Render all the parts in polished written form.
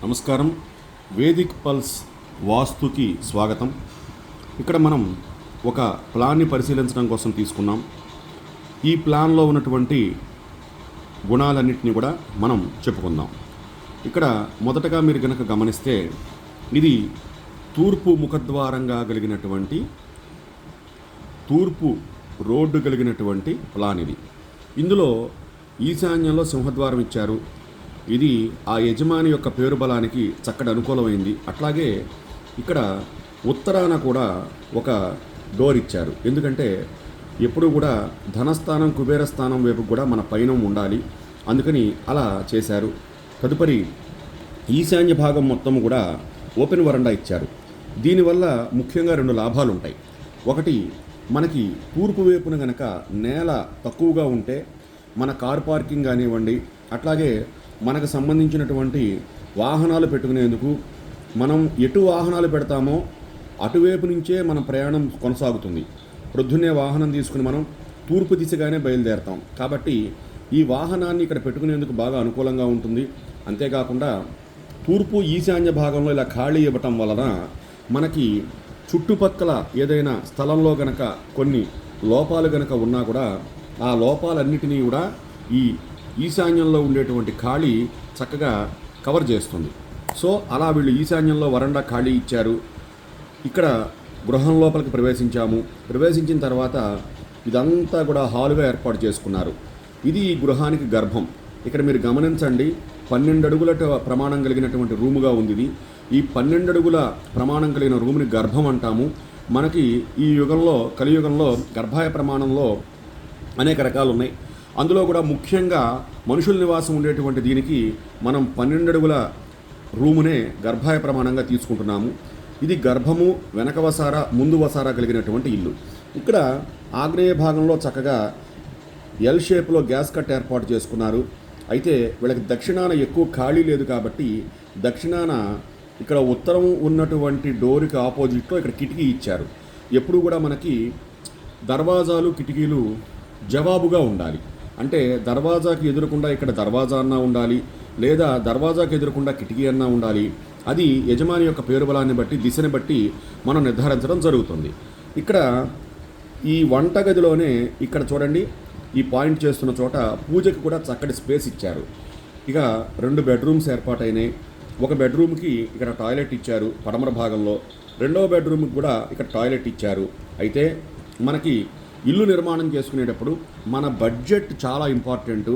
నమస్కారం. Vedic pulse వాస్తుకి స్వాగతం. ఇక్కడ మనం ఒక ప్లాన్ని పరిశీలించడం కోసం తీసుకున్నాం. ఈ ప్లాన్లో ఉన్నటువంటి గుణాలన్నింటినీ కూడా మనం చెప్పుకుందాం. ఇక్కడ మొదటగా మీరు కనుక గమనిస్తే ఇది తూర్పు ముఖద్వారంగా కలిగినటువంటి తూర్పు రోడ్డు కలిగినటువంటి ప్లాన్ ఇది. ఇందులో ఈశాన్యంలో సింహద్వారం ఇచ్చారు. ఇది ఆ యజమాని యొక్క పేరు బలానికి చక్కటి అనుకూలమైంది. అట్లాగే ఇక్కడ ఉత్తరాన కూడా ఒక డోర్ ఇచ్చారు. ఎందుకంటే ఎప్పుడు కూడా ధనస్థానం కుబేర స్థానం వైపు కూడా మన పైన ఉండాలి, అందుకని అలా చేశారు. తదుపరి ఈశాన్య భాగం మొత్తం కూడా ఓపెన్ వరండా ఇచ్చారు. దీనివల్ల ముఖ్యంగా రెండు లాభాలు ఉంటాయి. ఒకటి, మనకి తూర్పు వైపున గనక నేల తక్కువగా ఉంటే మన కార్ పార్కింగ్ కానివ్వండి, అట్లాగే మనకు సంబంధించినటువంటి వాహనాలు పెట్టుకునేందుకు మనం ఎటు వాహనాలు పెడతామో అటువైపు నుంచే మన ప్రయాణం కొనసాగుతుంది. ప్రొద్దున్నే వాహనం తీసుకుని మనం తూర్పు దిశగానే బయలుదేరతాం. కాబట్టి ఈ వాహనాన్ని ఇక్కడ పెట్టుకునేందుకు బాగా అనుకూలంగా ఉంటుంది. అంతేకాకుండా తూర్పు ఈశాన్య భాగంలో ఇలా ఖాళీ ఇవ్వటం వలన మనకి చుట్టుపక్కల ఏదైనా స్థలంలో గనక కొన్ని లోపాలు గనక ఉన్నా కూడా ఆ లోపాలన్నిటినీ కూడా ఈ ఈశాన్యంలో ఉండేటువంటి ఖాళీ చక్కగా కవర్ చేస్తుంది. సో అలా వీళ్ళు ఈశాన్యంలో వరండా ఖాళీ ఇచ్చారు. ఇక్కడ గృహం లోపలికి ప్రవేశించిన తర్వాత ఇదంతా కూడా హాలుగా ఏర్పాటు చేసుకున్నారు. ఇది ఈ గృహానికి గర్భం. ఇక్కడ మీరు గమనించండి, 12 అడుగుల ప్రమాణం కలిగినటువంటి రూముగా ఉంది ఇది. ఈ 12 అడుగుల ప్రమాణం కలిగిన రూముని గర్భం అంటాము. మనకి ఈ యుగంలో, కలియుగంలో గర్భాయ ప్రమాణంలో అనేక రకాలు ఉన్నాయి. అందులో కూడా ముఖ్యంగా మనుషుల నివాసం ఉండేటువంటి దీనికి మనం 12 అడుగుల రూమునే గర్భాయ ప్రమాణంగా తీసుకుంటున్నాము. ఇది గర్భము, వెనక వసార, ముందు వసార కలిగినటువంటి ఇల్లు. ఇక్కడ ఆగ్నేయ భాగంలో చక్కగా ఎల్ షేప్లో గ్యాస్ కట్ ఏర్పాటు చేసుకున్నారు. అయితే వీళ్ళకి దక్షిణాన ఎక్కువ ఖాళీ లేదు కాబట్టి దక్షిణాన ఇక్కడ ఉత్తరం ఉన్నటువంటి డోర్కి ఆపోజిట్లో ఇక్కడ కిటికీ ఇచ్చారు. ఎప్పుడు కూడా మనకి దర్వాజాలు, కిటికీలు జవాబుగా ఉండాలి. అంటే దర్వాజాకి ఎదురకుండా ఇక్కడ దర్వాజా అన్నా ఉండాలి, లేదా దర్వాజాకి ఎదురకుండా కిటికీ అన్నా ఉండాలి. అది యజమాని యొక్క పేరు బలాన్ని బట్టి, దిశని బట్టి మనం నిర్ధారించడం జరుగుతుంది. ఇక్కడ ఈ వంటగదిలోనే ఇక్కడ చూడండి, ఈ పాయింట్ చేస్తున్న చోట పూజకి కూడా చక్కటి స్పేస్ ఇచ్చారు. ఇక 2 బెడ్రూమ్స్ ఏర్పాటైనాయి. ఒక బెడ్రూమ్కి ఇక్కడ టాయిలెట్ ఇచ్చారు పడమర భాగంలో, రెండవ బెడ్రూమ్కి కూడా ఇక్కడ టాయిలెట్ ఇచ్చారు. అయితే మనకి ఇల్లు నిర్మాణం చేసుకునేటప్పుడు మన బడ్జెట్ చాలా ఇంపార్టెంట్.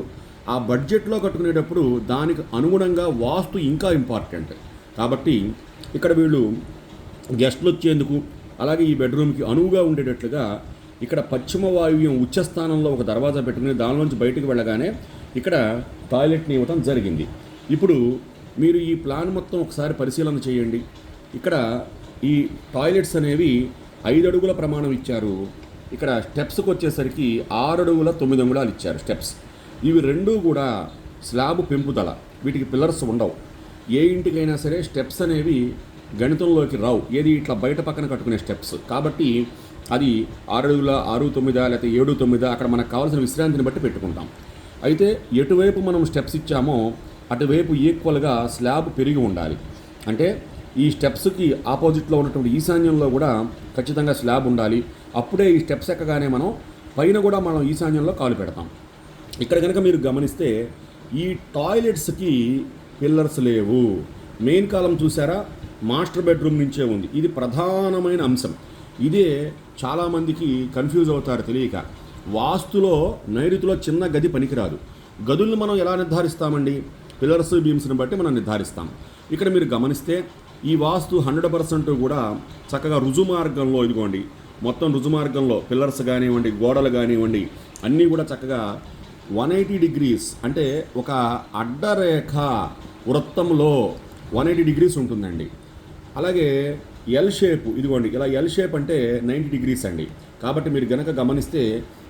ఆ బడ్జెట్లో కట్టుకునేటప్పుడు దానికి అనుగుణంగా వాస్తు ఇంకా ఇంపార్టెంట్. కాబట్టి ఇక్కడ వీళ్ళు గెస్టులు వచ్చేందుకు, అలాగే ఈ బెడ్రూమ్కి అనువుగా ఉండేటట్లుగా ఇక్కడ పశ్చిమ వాయువ్యం ఉచ్చస్థానంలో ఒక దర్వాజా పెట్టుకుని దానిలోంచి బయటకు వెళ్ళగానే ఇక్కడ టాయిలెట్ని ఇవ్వటం జరిగింది. ఇప్పుడు మీరు ఈ ప్లాన్ మొత్తం ఒకసారి పరిశీలన చేయండి. ఇక్కడ ఈ టాయిలెట్స్ అనేవి 5 అడుగుల ప్రమాణం ఇచ్చారు. ఇక్కడ స్టెప్స్కి వచ్చేసరికి 6 అడుగుల 9 అంగుళాలు ఇచ్చారు స్టెప్స్. ఇవి రెండూ కూడా స్లాబ్ పెంపుదల, వీటికి పిల్లర్స్ ఉండవు. ఏ ఇంటికైనా సరే స్టెప్స్ అనేవి గణితంలోకి రావు, ఏది ఇట్లా బయట పక్కన కట్టుకునే స్టెప్స్. కాబట్టి అది 6 అడుగుల 6, 9 లేకపోతే 7, 9 అక్కడ మనకు కావాల్సిన విశ్రాంతిని బట్టి పెట్టుకుంటాం. అయితే ఎటువైపు మనం స్టెప్స్ ఇచ్చామో అటువైపు ఈక్వల్గా స్లాబ్ పెరిగి ఉండాలి. అంటే ఈ స్టెప్స్కి ఆపోజిట్లో ఉన్నటువంటి ఈశాన్యంలో కూడా ఖచ్చితంగా స్లాబ్ ఉండాలి. అప్పుడే ఈ స్టెప్స్ ఎక్కగానే మనం పైన కూడా మనం ఈశాన్యంలో కాలు పెడతాం. ఇక్కడ కనుక మీరు గమనిస్తే ఈ టాయిలెట్స్కి పిల్లర్స్ లేవు. మెయిన్ కాలం చూసారా, మాస్టర్ బెడ్రూమ్ నుంచే ఉంది. ఇది ప్రధానమైన అంశం. ఇదే చాలామందికి కన్ఫ్యూజ్ అవుతారు తెలియక. వాస్తులో నైరుతిలో చిన్న గది పనికిరాదు. గదుల్ని మనం ఎలా నిర్ధారిస్తామండి? పిల్లర్స్, బీమ్స్ని బట్టి మనం నిర్ధారిస్తాం. ఇక్కడ మీరు గమనిస్తే ఈ వాస్తు 100% కూడా చక్కగా రుజుమార్గంలో, ఇదిగోండి మొత్తం రుజుమార్గంలో పిల్లర్స్ కానివ్వండి, గోడలు కానివ్వండి, అన్నీ కూడా చక్కగా 180 డిగ్రీస్, అంటే ఒక అడ్డరేఖ వృత్తంలో 180 డిగ్రీస్ ఉంటుందండి. అలాగే ఎల్ షేప్, ఇదిగోండి ఇలా ఎల్ షేప్ అంటే 90 డిగ్రీస్ అండి. కాబట్టి మీరు గనక గమనిస్తే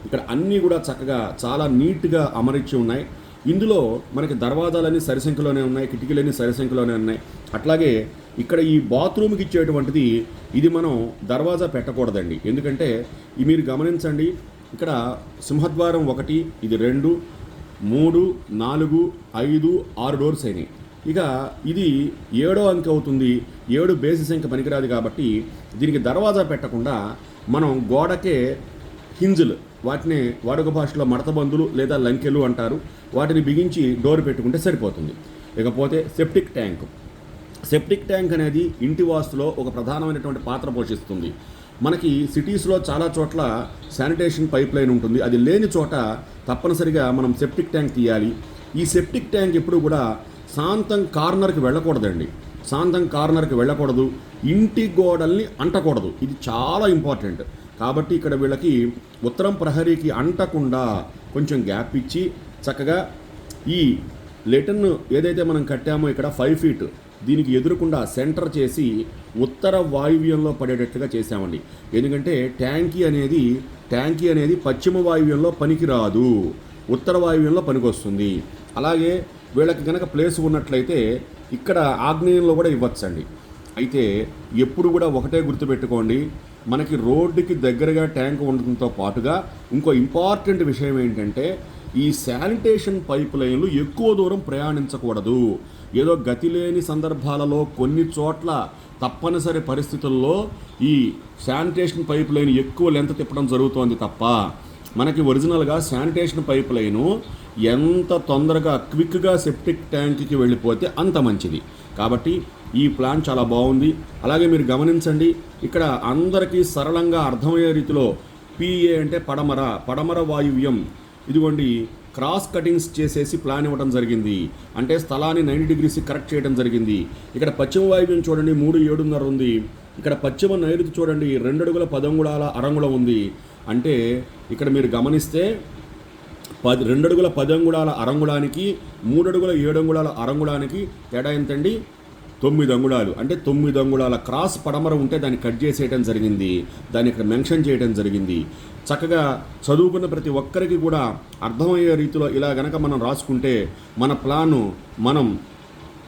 ఇక్కడ అన్నీ కూడా చక్కగా చాలా నీట్గా అమర్చి ఉన్నాయి. ఇందులో మనకి దర్వాజాలన్నీ సరిసంఖ్యలోనే ఉన్నాయి, కిటికీలన్నీ సరిసంఖ్యలోనే ఉన్నాయి. అట్లాగే ఇక్కడ ఈ బాత్రూమ్కి ఇచ్చేటువంటిది ఇది మనం దర్వాజా పెట్టకూడదండి. ఎందుకంటే మీరు గమనించండి, ఇక్కడ సింహద్వారం 1, ఇది 2, 3, 4, 5, 6 డోర్స్ అయినాయి. ఇక ఇది 7వ అంకె అవుతుంది. 7 బేసి సంఖ్య పనికిరాదు కాబట్టి దీనికి దర్వాజా పెట్టకుండా మనం గోడకే హింజులు, వాటిని వాడుక భాషలో మడతబందులు లేదా లంకెలు అంటారు, వాటిని బిగించి డోర్ పెట్టుకుంటే సరిపోతుంది. ఇకపోతే సెప్టిక్ ట్యాంక్. సెప్టిక్ ట్యాంక్ అనేది ఇంటి వాస్తులో ఒక ప్రధానమైనటువంటి పాత్ర పోషిస్తుంది. మనకి సిటీస్లో చాలా చోట్ల శానిటేషన్ పైప్ లైన్ ఉంటుంది. అది లేని చోట తప్పనిసరిగా మనం సెప్టిక్ ట్యాంక్ తీయాలి. ఈ సెప్టిక్ ట్యాంక్ ఎప్పుడు కూడా శాంతం కార్నర్కి వెళ్ళకూడదండి. శాంతం కార్నర్కి వెళ్ళకూడదు, ఇంటి గోడల్ని అంటకూడదు. ఇది చాలా ఇంపార్టెంట్. కాబట్టి ఇక్కడ వీళ్ళకి ఉత్తరం ప్రహరీకి అంటకుండా కొంచెం గ్యాప్ ఇచ్చి చక్కగా ఈ లెటర్ను ఏదైతే మనం కట్టామో ఇక్కడ 5 ఫీట్ దీనికి ఎదురకుండా సెంటర్ చేసి ఉత్తర వాయువ్యంలో పడేటట్టుగా చేసామండి. ఎందుకంటే ట్యాంకీ అనేది పశ్చిమ వాయువ్యంలో పనికిరాదు, ఉత్తర వాయువ్యంలో పనికొస్తుంది. అలాగే వీళ్ళకి కనుక ప్లేస్ ఉన్నట్లయితే ఇక్కడ ఆగ్నేయంలో కూడా ఇవ్వచ్చండి. అయితే ఎప్పుడు కూడా ఒకటే గుర్తుపెట్టుకోండి, మనకి రోడ్డుకి దగ్గరగా ట్యాంక్ ఉండడంతో పాటుగా ఇంకో ఇంపార్టెంట్ విషయం ఏంటంటే ఈ శానిటేషన్ పైప్ లైన్లు ఎక్కువ దూరం ప్రయాణించకూడదు. ఏదో గతి లేని సందర్భాలలో కొన్ని చోట్ల తప్పనిసరి పరిస్థితుల్లో ఈ శానిటేషన్ పైప్ లైన్ ఎక్కువ లెంత్ తిప్పడం జరుగుతోంది తప్ప మనకి ఒరిజినల్గా శానిటేషన్ పైప్ లైను ఎంత తొందరగా క్విక్గా సెప్టిక్ ట్యాంక్కి వెళ్ళిపోతే అంత మంచిది. కాబట్టి ఈ ప్లాన్ చాలా బాగుంది. అలాగే మీరు గమనించండి, ఇక్కడ అందరికీ సరళంగా అర్థమయ్యే రీతిలో పిఏ అంటే పడమర వాయువ్యం, ఇదిగోండి క్రాస్ కటింగ్స్ చేసేసి ప్లాన్ ఇవ్వడం జరిగింది. అంటే స్థలాన్ని 90 డిగ్రీస్ కరెక్ట్ చేయడం జరిగింది. ఇక్కడ పశ్చిమ వాయువ్యం చూడండి 3.7.5 ఉంది. ఇక్కడ పశ్చిమ నైరుతి చూడండి 2 అడుగుల 10 అంగుళాల అరంగుళం ఉంది. అంటే ఇక్కడ మీరు గమనిస్తే 2 అడుగుల 10 అంగుళాల అరంగుళానికి 3 అడుగుల 7 అంగుళాల అరంగుళానికి తేడా ఎంతండి? 9 అంగుళాలు. అంటే 9 అంగుళాల క్రాస్ పడమర ఉంటే దాన్ని కట్ చేసేయడం జరిగింది, దాన్ని ఇక్కడ మెన్షన్ చేయడం జరిగింది. చక్కగా చదువుకున్న ప్రతి ఒక్కరికి కూడా అర్థమయ్యే రీతిలో ఇలా గనక మనం రాసుకుంటే మన ప్లాను మనం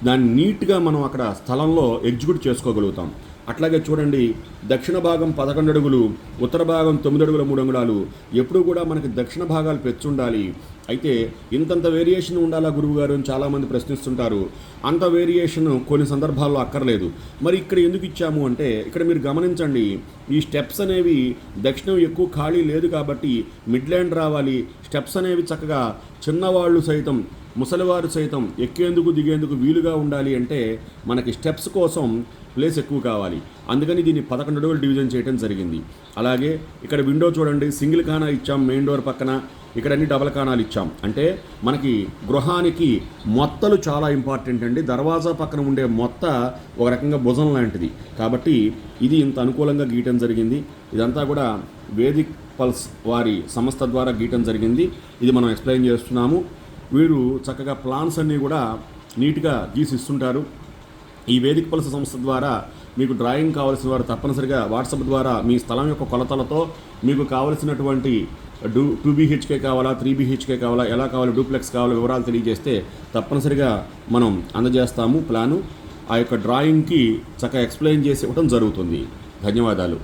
దాన్ని నీట్గా మనం అక్కడ స్థలంలో ఎగ్జిక్యూట్ చేసుకోగలుగుతాం. అట్లాగే చూడండి, దక్షిణ భాగం 11 అడుగులు, ఉత్తర భాగం 9 అడుగుల 3 అంగుళాలు. ఎప్పుడూ కూడా మనకి దక్షిణ భాగాలు పెంచుండాలి. అయితే ఇంతంత వేరియేషన్ ఉండాలా గురువుగారు అని చాలామంది ప్రశ్నిస్తుంటారు. అంత వేరియేషన్ కొన్ని సందర్భాల్లో అక్కర్లేదు. మరి ఇక్కడ ఎందుకు ఇచ్చాము అంటే ఇక్కడ మీరు గమనించండి, ఈ స్టెప్స్ అనేవి దక్షిణం ఎక్కువ ఖాళీ లేదు కాబట్టి మిడ్ ల్యాండ్ రావాలి. స్టెప్స్ అనేవి చక్కగా చిన్నవాళ్ళు సైతం ముసలివారు సైతం ఎక్కేందుకు దిగేందుకు వీలుగా ఉండాలి. అంటే మనకి స్టెప్స్ కోసం ప్లేస్ ఎక్కువ కావాలి. అందుకని దీన్ని 11 అడుగులు డివిజన్ చేయడం జరిగింది. అలాగే ఇక్కడ విండో చూడండి, సింగిల్ ఖానా ఇచ్చాం మెయిన్ డోర్ పక్కన, ఇక్కడ అన్ని డబల్ ఖానాలు ఇచ్చాం. అంటే మనకి గృహానికి మొత్తలు చాలా ఇంపార్టెంట్ అండి. దర్వాజా పక్కన ఉండే మొత్త ఒక రకంగా భుజం లాంటిది. కాబట్టి ఇది ఇంత అనుకూలంగా గీయటం జరిగింది. ఇదంతా కూడా వేదిక్ పల్స్ వారి సంస్థ ద్వారా గీయటం జరిగింది. ఇది మనం ఎక్స్ప్లెయిన్ చేస్తున్నాము. వీరు చక్కగా ప్లాన్స్ అన్నీ కూడా నీట్గా గీసి ఇస్తుంటారు. ఈ వేదిక్ పల్స్ సంస్థ ద్వారా మీకు డ్రాయింగ్ కావాల్సిన వారు తప్పనిసరిగా వాట్సాప్ ద్వారా మీ స్థలం యొక్క కొలతలతో మీకు కావలసినటువంటి 2 BHK కావాలా, 3 BHK కావాలా, ఎలా కావాలి, డూప్లెక్స్ కావాలా వివరాలు తెలియజేస్తే తప్పనిసరిగా మనం అందజేస్తాము ప్లాను. ఆ యొక్క డ్రాయింగ్కి చక్కగా ఎక్స్ప్లెయిన్ చేసి ఇవ్వడం జరుగుతుంది. ధన్యవాదాలు.